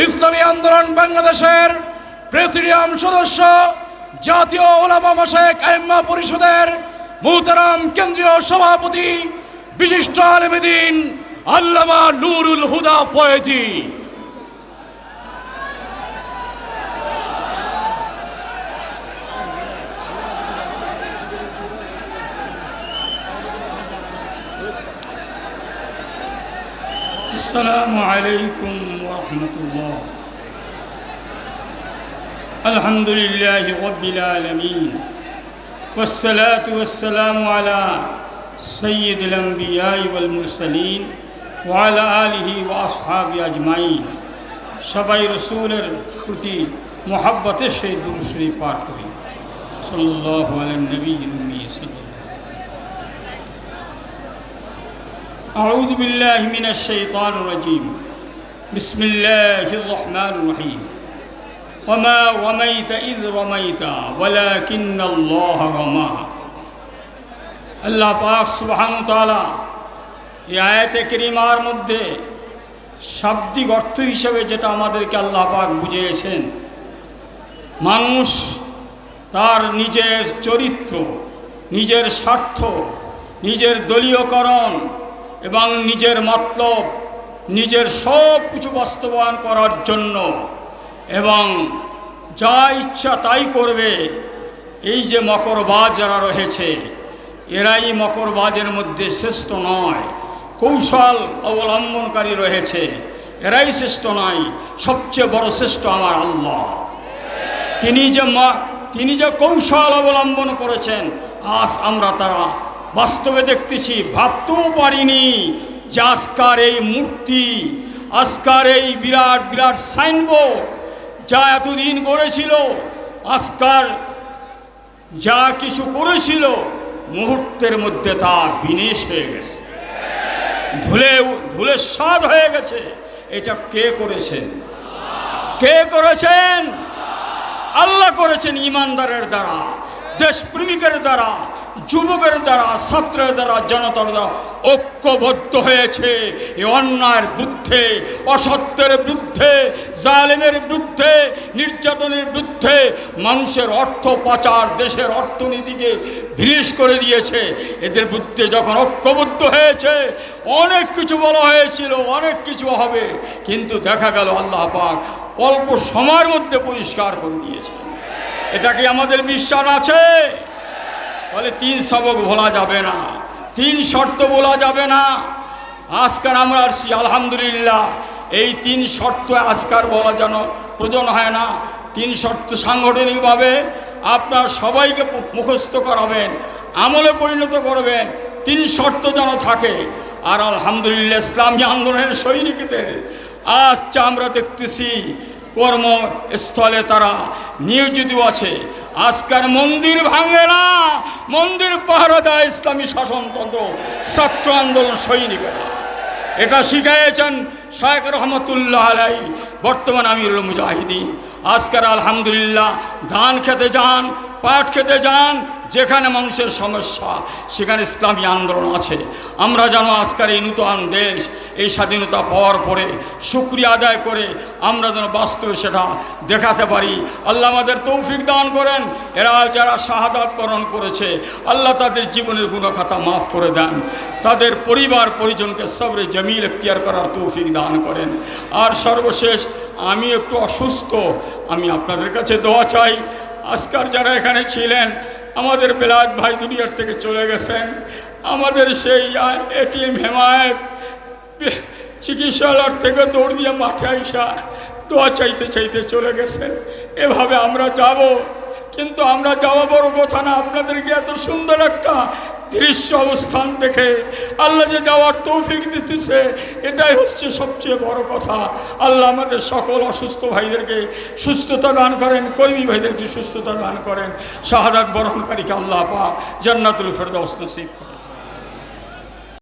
ইসলামী আন্দোলন বাংলাদেশের প্রেসিডিয়াম সদস্য, জাতীয় উলামা মাশায়েখ আইম্মা পরিষদের মুহতারাম কেন্দ্রীয় সভাপতি, বিশিষ্ট আলেমে দ্বীন আল্লামা নুরুল হুদা ফয়েজী। السلام عليكم ورحمة الله. الحمد لله رب العالمين والصلاة والسلام على سيد الأنبياء والمرسلين وعلى آله وأصحابه أجمعين. সবাই রসুলের প্রতি মুহাব্বতের সেই দুরূদ শরীফ পাঠ করি। সাল্লাল্লাহু আলাইহি নবিয়্যিল উম্মি সাল্লাল্লাহু। أعوذ بالله من الشيطان الرجيم. بسم الله الرحمن الرحيم. وما رميت إذ رميت ولكن الله رمى. আল্লাহ পাক সুবহানাহু ওয়া তাআলা এই আয়াতে কারিমার মধ্যে শাব্দিক অর্থ হিসেবে যেটা আমাদেরকে আল্লাহ পাক বুঝিয়েছেন, মানুষ তার নিজের চরিত্র, নিজের স্বার্থ, নিজের দলীয়করণ এবং নিজের মতলব, নিজের সব কিছু বাস্তবায়ন করার জন্য এবং যা ইচ্ছা তাই করবে, এই যে মকরবাজ যারা রয়েছে, এরাই মকরবাজের মধ্যে শ্রেষ্ঠ নয়। কৌশল অবলম্বনকারী রয়েছে, এরাই শ্রেষ্ঠ নয়। সবচেয়ে বড় শ্রেষ্ঠ আমার আল্লাহ। তিনি যে কৌশল অবলম্বন করেছেন, আজ আমরা তারা বাস্তবে দেখতেছি। ভাবতেও পারিনি যে আজকার এই মূর্তি, আজকার এই বিরাট বিরাট সাইনবোর্ড যা এতদিন করেছিল, আজকার যা কিছু করেছিল, মুহূর্তের মধ্যে তা বিনাশ হয়ে গেছে, ধুলে সাদ হয়ে গেছে। এটা কে করেছেন? কে করেছেন? আল্লাহ করেছেন। ইমানদারের দ্বারা, দেশপ্রেমিকের দ্বারা, যুবকের দ্বারা, ছাত্রের দ্বারা, জনতার দ্বারা ঐক্যবদ্ধ হয়েছে এই অন্যায়ের বিরুদ্ধে, অসত্যের বিরুদ্ধে, জালেমের বিরুদ্ধে, নির্যাতনের বিরুদ্ধে। মানুষের অর্থ পাচার দেশের অর্থনীতিকে বিনাশ করে দিয়েছে। এদের বিরুদ্ধে যখন ঐক্যবদ্ধ হয়েছে, অনেক কিছু বলা হয়েছিল, অনেক কিছু হবে, কিন্তু দেখা গেল আল্লাহ পাক অল্প সময়ের মধ্যে পরিষ্কার করে দিয়েছে। এটা কি আমাদের বিশ্বাস আছে? বলে 3 সবক ভোলা যাবে না, 3 শর্ত বলা যাবে না। আজকার আমরা আসছি আলহামদুলিল্লাহ, এই 3 শর্ত আজকার বলা যেন প্রয়োজন হয় না। 3 শর্ত সাংগঠনিকভাবে আপনার সবাইকে মুখস্থ করাবেন, আমলে পরিণত করবেন। 3 শর্ত যেন থাকে। আর আলহামদুলিল্লাহ ইসলামী আন্দোলনের সৈনিকদের আজ আমরা দেখতেছি কর্মস্থলে তারা নিয়োজিত আছে। আজকার মন্দির ভাঙে না, মন্দির পাহারা দেয় ইসলামী শাসনতন্ত্র, ছাত্র আন্দোলন সৈনিকেরা। এটা শিখিয়েছেন শায়খ রহমতুল্লাহ আলাই, বর্তমান আমিরুল মুজাহিদিন। আজকার আলহামদুলিল্লাহ ধান খেতে যান, পাট খেতে যান, যেখানে মানুষের সমস্যা সেখানে ইসলামী আন্দোলন আছে। আমরা যেন আজকার এই নূতন দেশ, এই স্বাধীনতা পাওয়ার পরে শুকরিয়া আদায় করে আমরা যেন বাস্তবে সেটা দেখাতে পারি। আল্লাহ আমাদের তৌফিক দান করেন। এরা যারা শাহাদাত বরণ করেছে, আল্লাহ তাদের জীবনের গুনাহখাতা মাফ করে দেন, তাদের পরিবার পরিজনকে সবরে জমিল এখতিয়ার করার তৌফিক দান করেন। আর সর্বশেষ আমি একটু অসুস্থ, আমি আপনাদের কাছে দোয়া চাই। আজকার যারা এখানে ছিলেন, আমাদের বেলায়েত ভাই দুনিয়ার থেকে চলে গেছেন, আমাদের সেই এটিএম হেমায়েত চিকিৎসালয় থেকে দৌড় দিয়ে মাঠে আইসা দোয়া চাইতে চাইতে চলে গেছেন। এভাবে আমরা যাব, কিন্তু আমরা যাওয়া বড় কথা না, আপনাদেরকে এত সুন্দর একটা দৃশ্য অবস্থান দেখে আল্লাহ যে যাওয়ার তৌফিক দিতেছে, এটাই হচ্ছে সবচেয়ে বড় কথা। আল্লাহ আমাদের সকল অসুস্থ ভাইদেরকে সুস্থতা দান করেন, কর্মী ভাইদেরকে সুস্থতা দান করেন। শাহাদাত বরণকারীকে আল্লাহ পাক জান্নাতুল ফেরদাউস নসিব করেন।